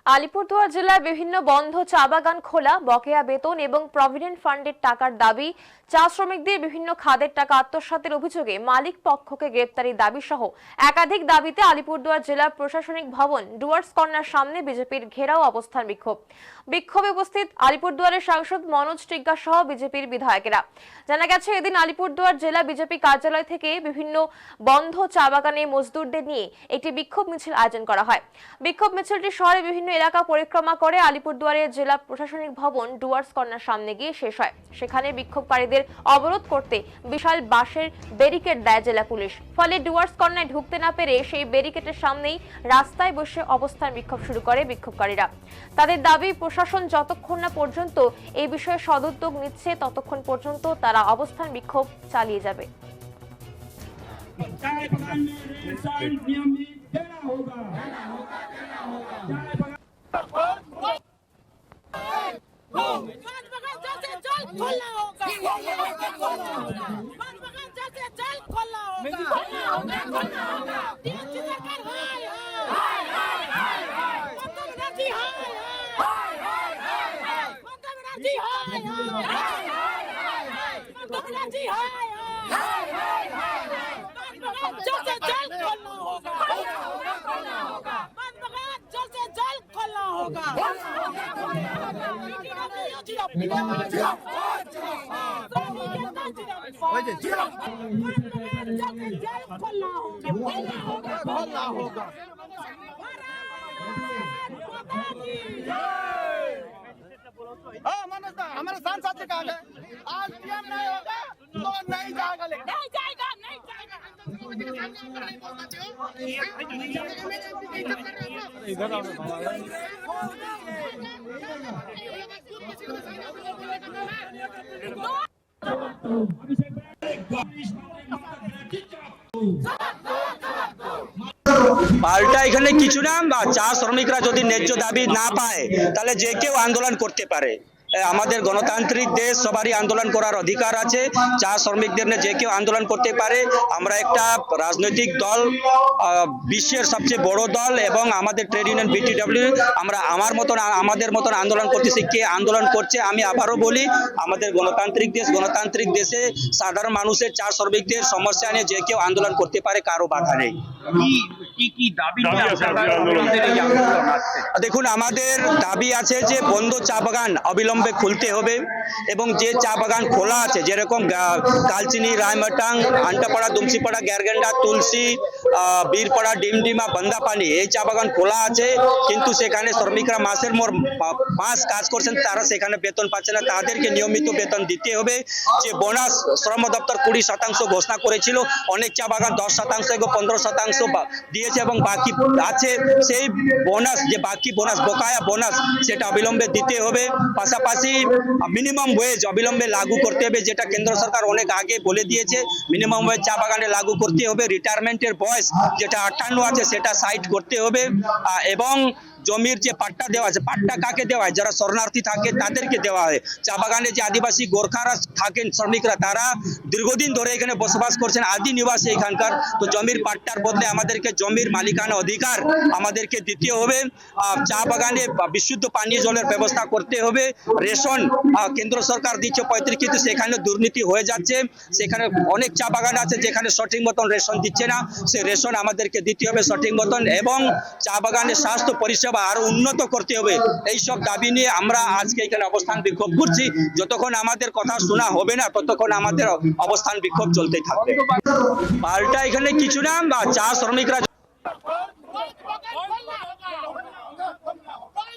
আলিপুরদুয়ার জেলায় বিভিন্ন বন্ধ চা বাগান খোলা, বকেয়া বেতন এবং প্রভিডেন্ট ফান্ডের টাকার দাবি, চা শ্রমিকদের বিভিন্ন খাদের টাকা আত্মসাতের অভিযোগে মালিক পক্ষকে গ্রেপ্তারি দাবি সহ একাধিক দাবিতে আলিপুরদুয়ার জেলা প্রশাসনিক ভবন ডুয়ার্স কর্নার সামনে বিজেপির ঘেরাও অবস্থান বিক্ষোভে উপস্থিত আলিপুরদুয়ারের সাংসদ মনোজ টিগ্গা সহ বিজেপির বিধায়কেরা। জানা গেছে, এদিন আলিপুরদুয়ার জেলা বিজেপি কার্যালয় থেকে বিভিন্ন বন্ধ চা বাগানে মজদুরদের নিয়ে একটি বিক্ষোভ মিছিল আয়োজন করা হয়। বিক্ষোভ মিছিলটি শহরের বিভিন্ন এলাকা পরিক্রমা করে আলিপুরদুয়ারের জেলা প্রশাসনিক ভবন ডুয়ার্স কর্নার সামনে গিয়ে শেষ হয়। সেখানে বিক্ষোভকারীদের অবরোধ করতে বিশাল বাঁশের ব্যারিকেড দেয় জেলা পুলিশ। ফলে ডুয়ার্স কর্নারে ঢুকতে না পেরে সেই ব্যারিকেডের সামনেই রাস্তায় বসে অবস্থান বিক্ষোভ শুরু করে বিক্ষোভকারীরা। তাদের দাবি, প্রশাসন যতক্ষণ না পর্যন্ত এই বিষয়ে সদুদ্যোগ নিচ্ছে ততক্ষণ পর্যন্ত তারা অবস্থান বিক্ষোভ চালিয়ে যাবে। हमारे सांसद से कहा गया आज पीएम नहीं होगा तो नहीं जाएगा, नहीं जाएगा, नहीं जाएगा। इधर आओ। পাল্টা এখানে কিছু না, চা শ্রমিকরা যদি ন্যায্য দাবি না পায় তাহলে যে কেউ আন্দোলন করতে পারে। আমাদের গণতান্ত্রিক দেশ, সবারই আন্দোলন করার অধিকার আছে। চা শ্রমিকদের নিয়ে যে কেউ আন্দোলন করতে পারে। আমরা একটা রাজনৈতিক দল, বিশ্বের সবচেয়ে বড় দল, এবং আমাদের ট্রেড ইউনিয়ন বিটিডব্লিউ আমরা আমাদের মতন আন্দোলন করতেছি। কে আন্দোলন করছে আমি আবারও বলি, আমাদের গণতান্ত্রিক দেশে সাধারণ মানুষের, চা শ্রমিকদের সমস্যা নিয়ে যে কেউ আন্দোলন করতে পারে, কারো বাধা নেই। দেখুন, আমাদের দাবি আছে যে বন্ধ চা বাগান অবিলম্বে খুলতে হবে, এবং যে চা বাগান খোলা আছে, যেরকম কালচিনি, রায়মাটাং, আন্টাপাড়া, দুমসিপাড়া, গ্যারগেন্ডা, তুলসী, বীরপাড়া, ডিমডিমা, বান্দাপানি, এই চা বাগান খোলা আছে, কিন্তু সেখানে শ্রমিকরা মাসের মাস কাজ করছেন, তারা সেখানে বেতন পাচ্ছে না। তাদেরকে নিয়মিত বেতন দিতে হবে। যে বোনাস শ্রম দপ্তর 20% ঘোষণা করেছিল, অনেক চা বাগান 10% এবং 15% দিয়েছে, এবং বাকি আছে সেই বোনাস, যে বাকি বোনাস, বকায়া বোনাস, সেটা অবিলম্বে দিতে হবে। পাশাপাশি মিনিমাম ওয়েজ অবিলম্বে লাগু করতে হবে, যেটা কেন্দ্র সরকার অনেক আগে বলে দিয়েছে। মিনিমাম ওয়েজ চা বাগানে লাগু করতে হবে। রিটায়ারমেন্টের বয়স যেটা 58 আছে সেটা 60 করতে হবে, এবং জমির যে পাট্টা দেওয়া আছে, পাট্টা কাকে দেওয়া হয়? যারা শরণার্থী থাকে তাদেরকে দেওয়া হয়। চা বাগানে যে আদিবাসী গোর্খারা থাকেন, শ্রমিকরা, তারা দীর্ঘদিন ধরে এখানে বসবাস করছেন, আদি নিবাসী এখানকার। তো জমির পাট্টার বদলে আমাদেরকে জমির মালিকানা অধিকার আমাদেরকে দিতে হবে। চা বাগানে বিশুদ্ধ পানীয় জলের ব্যবস্থা করতে হবে। রেশন কেন্দ্র সরকার দিচ্ছে 35, কিন্তু সেখানে দুর্নীতি হয়ে যাচ্ছে। সেখানে অনেক চা বাগান আছে যেখানে সঠিক মতন রেশন দিচ্ছে না, সে রেশন আমাদেরকে দিতে হবে সঠিক মতন, এবং চা বাগানের স্বাস্থ্য পরিষেবা আরো উন্নত করতে হবে। এইসব দাবি নিয়ে আমরা আজকে এখানে অবস্থান বিক্ষোভ করছি। যতক্ষণ আমাদের কথা শোনা হবে না ততক্ষণ আমাদের অবস্থান বিক্ষোভ চলতেই থাকবে। পাল্টা এখানে কিছু না, চা শ্রমিকরা